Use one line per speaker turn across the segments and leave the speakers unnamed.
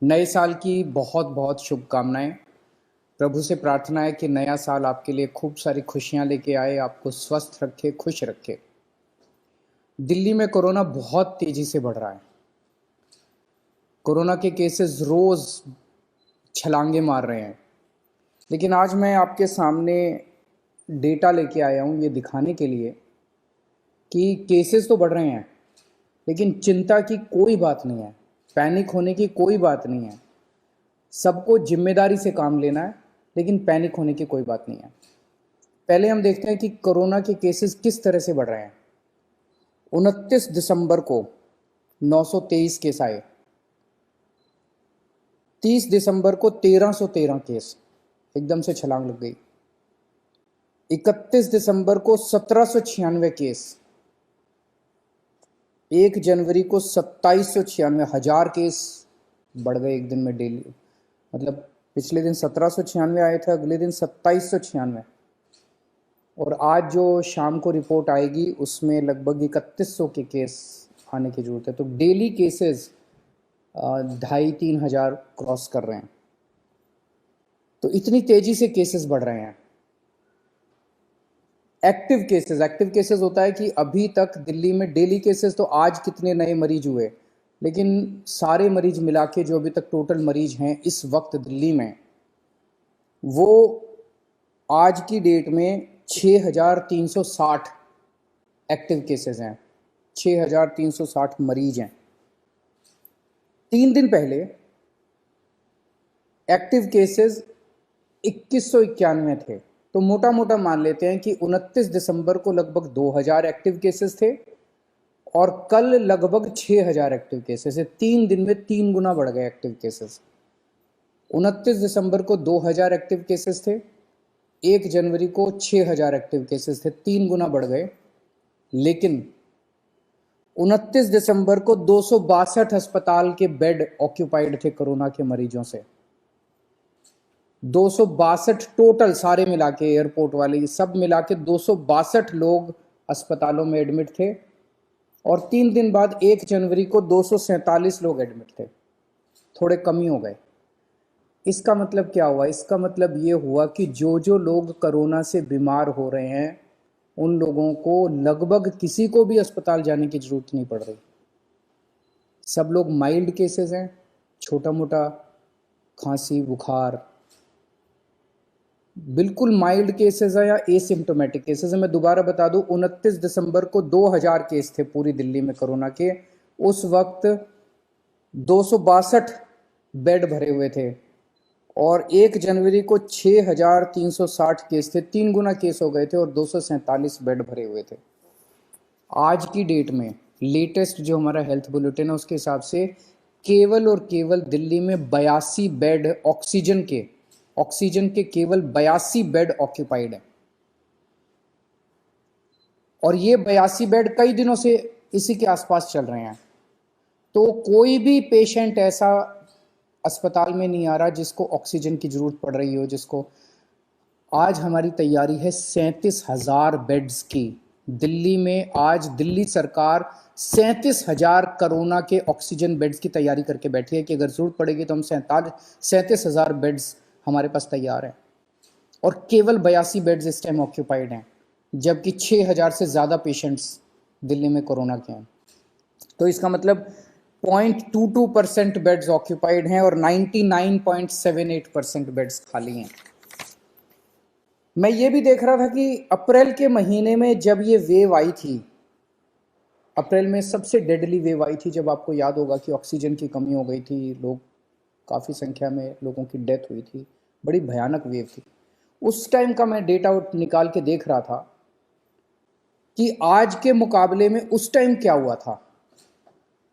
नए साल की बहुत बहुत शुभकामनाएं। प्रभु से प्रार्थना है कि नया साल आपके लिए खूब सारी खुशियां लेके आए, आपको स्वस्थ रखे, खुश रखे। दिल्ली में कोरोना बहुत तेजी से बढ़ रहा है। कोरोना के केसेस रोज छलांगे मार रहे हैं। लेकिन आज मैं आपके सामने डेटा लेके आया हूं ये दिखाने के लिए कि केसेस तो बढ़ रहे हैं, लेकिन चिंता की कोई बात नहीं है, पैनिक होने की कोई बात नहीं है। सबको जिम्मेदारी से काम लेना है, लेकिन पैनिक होने की कोई बात नहीं है। पहले हम देखते हैं कि कोरोना के केसेस किस तरह से बढ़ रहे हैं। 29 दिसंबर को 923 केस आए, 30 दिसंबर को 1313 केस, एकदम से छलांग लग गई। 31 दिसंबर को 1796 केस, 1 जनवरी को 2796, 1000 केस बढ़ गए एक दिन में डेली। मतलब पिछले दिन 1796 आए थे, अगले दिन 2796, और आज जो शाम को रिपोर्ट आएगी उसमें लगभग 3100 के केस आने की जरूरत है। तो डेली केसेस 2500-3000 क्रॉस कर रहे हैं। तो इतनी तेजी से केसेस बढ़ रहे हैं। एक्टिव केसेस होता है कि अभी तक दिल्ली में डेली केसेस, तो आज कितने नए मरीज हुए, लेकिन सारे मरीज मिला के जो अभी तक टोटल मरीज हैं इस वक्त दिल्ली में, वो आज की डेट में 6360 एक्टिव केसेस हैं, 6360 मरीज हैं। 3 दिन पहले एक्टिव केसेस 2191 थे। तो मोटा मोटा मान लेते हैं कि 29 दिसंबर को लगभग 2000 एक्टिव केसेस थे और कल लगभग 6000 एक्टिव केसेस है। 3 दिन में 3 गुना बढ़ गए एक्टिव केसेस। 29 दिसंबर को 2000 एक्टिव केसेस थे, 1 जनवरी को 6000 एक्टिव केसेस थे, 3 गुना बढ़ गए। लेकिन 29 दिसंबर को 262 अस्पताल के बेड ऑक्यूपाइड थे कोरोना के मरीजों से। 262 टोटल, सारे मिला के, एयरपोर्ट वाले सब मिला के 262 लोग अस्पतालों में एडमिट थे। और 3 दिन बाद 1 जनवरी को 247 लोग एडमिट थे, थोड़े कम ही हो गए। इसका मतलब क्या हुआ? इसका मतलब ये हुआ कि जो जो लोग कोरोना से बीमार हो रहे हैं उन लोगों को लगभग किसी को भी अस्पताल जाने की जरूरत नहीं पड़ रही। सब लोग माइल्ड केसेस हैं, छोटा मोटा खांसी बुखार, बिल्कुल माइल्ड केसेस है या एसिम्टोमेटिक केसेस है। मैं दोबारा बता दूं, 29 दिसंबर को 2000 केस थे पूरी दिल्ली में कोरोना के। उस वक्त 262 बेड भरे हुए थे और 1 जनवरी को 6360 केस थे, 3 गुना केस हो गए थे और 247 बेड भरे हुए थे। आज की डेट में लेटेस्ट जो हमारा हेल्थ बुलेटिन है उसके हिसाब से केवल और केवल दिल्ली में 82 बेड ऑक्सीजन के केवल 82 बेड ऑक्यूपाइड है। और ये 82 बेड कई दिनों से इसी के आसपास चल रहे हैं। तो कोई भी पेशेंट ऐसा अस्पताल में नहीं आ रहा जिसको ऑक्सीजन की जरूरत पड़ रही हो। जिसको आज हमारी तैयारी है 37,000 बेड्स की। दिल्ली में आज दिल्ली सरकार 37,000 कोरोना के ऑक्सीजन बेड्स की तैयारी करके बैठी है कि अगर जरूरत पड़ेगी तो हम 37,000 बेड्स हमारे पास तैयार हैं। और केवल 82 बेड्स इस टाइम ऑक्यूपाइड हैं, जबकि 6,000 से ज़्यादा पेशेंट्स दिल्ली में कोरोना के हैं। तो इसका मतलब 0.22% बेड्स ऑक्यूपाइड हैं और 99.78% बेड्स खाली हैं। मैं ये भी देख रहा था कि अप्रैल के महीने में जब ये वेव आई थी, अप्रैल में सबसे डेडली वेव आई थी, जब आपको याद होगा कि ऑक्सीजन की कमी हो गई थी, लोग काफ़ी संख्या में लोगों की डेथ हुई थी, बड़ी भयानक वेव थी। उस टाइम का मैं डेटा निकाल के देख रहा था कि आज के मुकाबले में उस टाइम क्या हुआ था।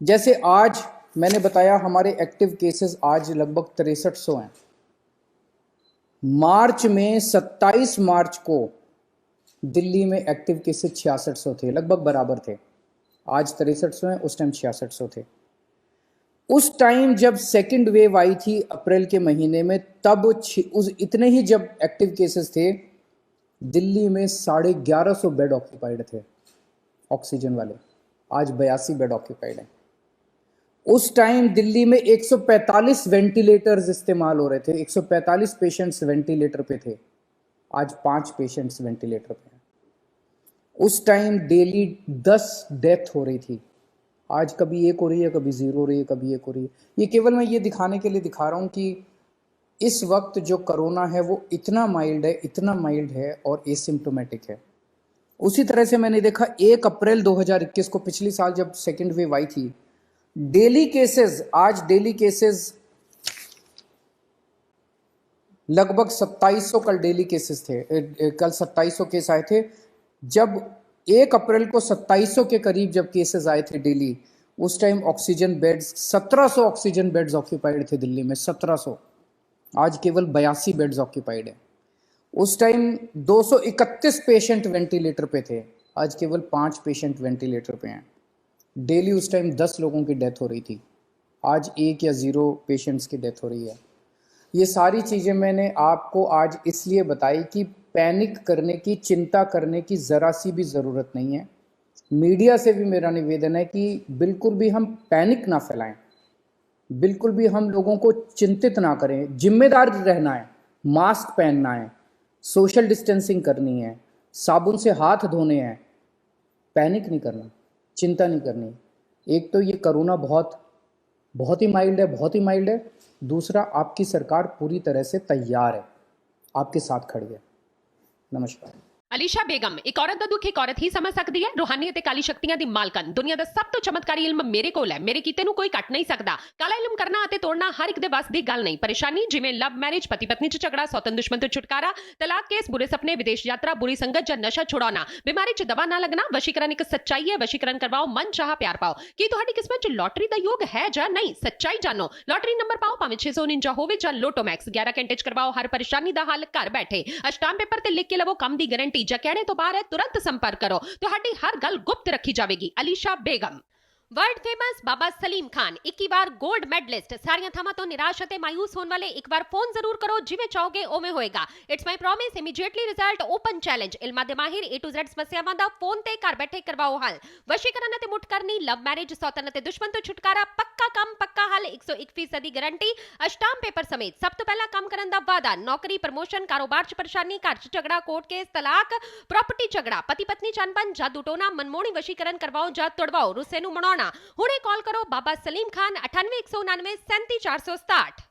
जैसे आज मैंने बताया हमारे एक्टिव केसेस आज लगभग 6300 हैं। मार्च में 27 मार्च को दिल्ली में एक्टिव केसेस 6600 थे, लगभग बराबर थे। आज 6300 हैं, उस टाइम 6600 थे। उस टाइम जब सेकंड वेव आई थी अप्रैल के महीने में, तब उस इतने ही जब एक्टिव केसेस थे, दिल्ली में 1150 बेड ऑक्यूपाइड थे ऑक्सीजन वाले। आज 82 बेड ऑक्यूपाइड है। उस टाइम दिल्ली में 145 वेंटिलेटर्स इस्तेमाल हो रहे थे, 145 पेशेंट्स वेंटिलेटर पे थे, आज 5 पेशेंट्स वेंटिलेटर पे हैं। उस टाइम डेली 10 डेथ हो रही थी, आज कभी 1 हो रही है, कभी 0 हो रही है, कभी 1 हो रही है। ये केवल मैं ये दिखाने के लिए दिखा रहा हूँ कि इस वक्त जो कोरोना है वो इतना माइल्ड है, इतना माइल्ड है और एसिम्प्टोमेटिक है। उसी तरह से मैंने देखा 1 अप्रैल 2021 को, पिछली साल जब सेकेंड वेव आई थी, डेली केसेस, आज डेली केसेस लगभग 2700, कल डेली केसेस थे, कल 2700 केस आए थे। जब 1 अप्रैल को 2700 के करीब जब केसेस आए थे डेली, उस time oxygen beds 1700 oxygen beds occupied थे दिल्ली में, 1700। आज केवल 82 बेड्स ऑक्यूपाइड है। उस टाइम 231 पेशेंट वेंटिलेटर पे थे, आज केवल 5 पेशेंट वेंटिलेटर पे हैं। डेली उस टाइम 10 लोगों की डेथ हो रही थी, आज 1 या 0 पेशेंट्स की डेथ हो रही है। ये सारी चीज़ें मैंने आपको आज इसलिए बताई कि पैनिक करने की, चिंता करने की ज़रा सी भी ज़रूरत नहीं है। मीडिया से भी मेरा निवेदन है कि बिल्कुल भी हम पैनिक ना फैलाएं, बिल्कुल भी हम लोगों को चिंतित ना करें। जिम्मेदार रहना है, मास्क पहनना है, सोशल डिस्टेंसिंग करनी है, साबुन से हाथ धोने हैं, पैनिक नहीं करना, चिंता नहीं करनी। एक तो ये कोरोना बहुत ही माइल्ड है, बहुत ही माइल्ड है। दूसरा, आपकी सरकार पूरी तरह से तैयार है, आपके साथ खड़ी है। नमस्कार।
ਅਲੀਸ਼ਾ ਬੇਗਮ ਇੱਕ ਔਰਤ ਦਾ ਦੁੱਖ ਇੱਕ ਔਰਤ ਹੀ ਸਮਝ ਸਕਦੀ ਹੈ। ਰੂਹਾਨੀ ਅਤੇ ਕਾਲੀ ਸ਼ਕਤੀਆਂ ਦੀ ਮਾਲਕਨ, ਦੁਨੀਆ ਦਾ ਸਭ ਤੋਂ ਚਮਤਕਾਰੀ ਇਲਮ ਮੇਰੇ ਕੋਲ ਹੈ। ਮੇਰੇ ਕੀਤੇ ਨੂੰ ਕੋਈ ਕੱਟ ਨਹੀਂ ਸਕਦਾ। ਕਾਲਾ ਇਲਮ ਕਰਨਾ ਅਤੇ ਤੋੜਨਾ ਹਰ ਇੱਕ ਦੇ ਵੱਸ ਦੀ ਗੱਲ ਨਹੀਂ। ਪਰੇਸ਼ਾਨੀ ਜਿਵੇਂ ਲਵ ਮੈਰਿਜ, ਪਤੀ ਪਤਨੀ 'ਚ ਝਗੜਾ, ਸੌਤਨ ਦੁਸ਼ਮਣ ਤੋਂ ਛੁਟਕਾਰਾ, ਤਲਾਕ ਕੇਸ, ਬੁਰੇ ਸੁਪਨੇ, ਵਿਦੇਸ਼ ਯਾਤਰਾ, ਬੁਰੀ ਸੰਗਤ ਜਾਂ ਨਸ਼ਾ ਛੁਡਾਉਣਾ, ਬਿਮਾਰੀ 'ਚ ਦਵਾ ਨਾ ਲੱਗਣਾ। ਵਸ਼ੀਕਰਨ ਇੱਕ ਸੱਚਾਈ ਹੈ। ਵਸ਼ੀਕਰਨ ਕਰਵਾਓ, ਮਨ ਚਾਹਾ ਪਿਆਰ ਪਾਓ। ਕੀ ਤੁਹਾਡੀ ਕਿਸਮਤ 'ਚ ਲੋਟਰੀ ਦਾ ਯੋਗ ਹੈ ਜਾਂ ਨਹੀਂ? ਸੱਚਾਈ ਜਾਣੋ। ਲੋਟਰੀ ਨੰਬਰ ਪਾਓ, ਭਾਵੇਂ 649 ਹੋਵੇ ਜਾਂ ਲੋਟੋ ਮੈਕਸ। 11 ਘੰਟੇ 'ਚ ਕਰਵਾਓ ਹਰ ਪਰੇਸ਼ਾਨੀ ਦਾ ਹੱਲ ਘਰ ਬੈਠੇ। ਅਸ਼ਟਾਮ ਪੇਪਰ ਤੇ ਲਿਖ ਕੇ ਲਵੋ ਕੰਮ ਦੀ ਗਾਰੰਟੀ। ਜਾਂ ਕਹਿਣੇ ਤੋਂ ਬਾਹਰ तुरंत संपर्क करो, ਤੁਹਾਡੀ ਹਰ ਗੱਲ ਗੁਪਤ ਰੱਖੀ ਜਾਵੇਗੀ। ਅਲੀਸ਼ਾ ਬੇਗਮ। वर्ल्ड फेमस बाबा सलीम खान 21 बार गोल्ड मेडलिस्ट। सारियां थावां तो निराश ਅਤੇ ਮਾਯੂਸ ਹੋਣ ਵਾਲੇ ਇੱਕ ਵਾਰ ਫੋਨ ਜ਼ਰੂਰ ਕਰੋ, ਜਿਵੇਂ ਚਾਹੋਗੇ ਉਵੇਂ ਹੋਏਗਾ। It's my promise, immediately result, open challenge. ਇਲਮਾਂ ਦੇ ਮਾਹਿਰ A to Z ਸਮੱਸਿਆਵਾਂ ਦਾ ਫੋਨ ਤੇ ਘਰ ਬੈਠੇ ਕਰਵਾਓ ਹੱਲ। ਵਸ਼ੀਕਰਨ ਅਤੇ ਮੁੱਠ ਕਰਨੀ, ਲਵ ਮੈਰਿਜ, ਸੌਤਨ ਅਤੇ ਦੁਸ਼ਮਣ ਤੋਂ ਛੁਟਕਾਰਾ, ਪੱਕਾ ਕੰਮ, ਪੱਕਾ ਹੱਲ, 101% ਦੀ ਗਾਰੰਟੀ, ਅਸ਼ਟਾਮ ਪੇਪਰ ਸਮੇਤ। ਸਭ ਤੋਂ ਪਹਿਲਾਂ ਕੰਮ ਕਰਨ ਦਾ ਵਾਅਦਾ, ਨੌਕਰੀ, ਪ੍ਰਮੋਸ਼ਨ, ਕਾਰੋਬਾਰ 'ਚ ਪਰੇਸ਼ਾਨੀ, ਘਰ 'ਚ ਝਗੜਾ, ਕੋਰਟ ਕੇਸ, ਤਲਾਕ, ਪ੍ਰਾਪਰਟੀ ਝਗੜਾ, ਪਤੀ ਪਤਨੀ 'ਚ ਅਣਬਣ, ਜਾਦੂ ਟੋਨਾ, ਮਨਮੋਹਣੀ ਵਸ਼ੀਕਰਨ ਕਰਵਾਓ ਜਾਂ ਤੁੜਵਾਓ, ਰੁੱਸੇ ਨੂੰ ਮਨਾਉਣਾ। ਹੁਣੇ ਕਾਲ करो बाबा सलीम खान 98 199 37 467।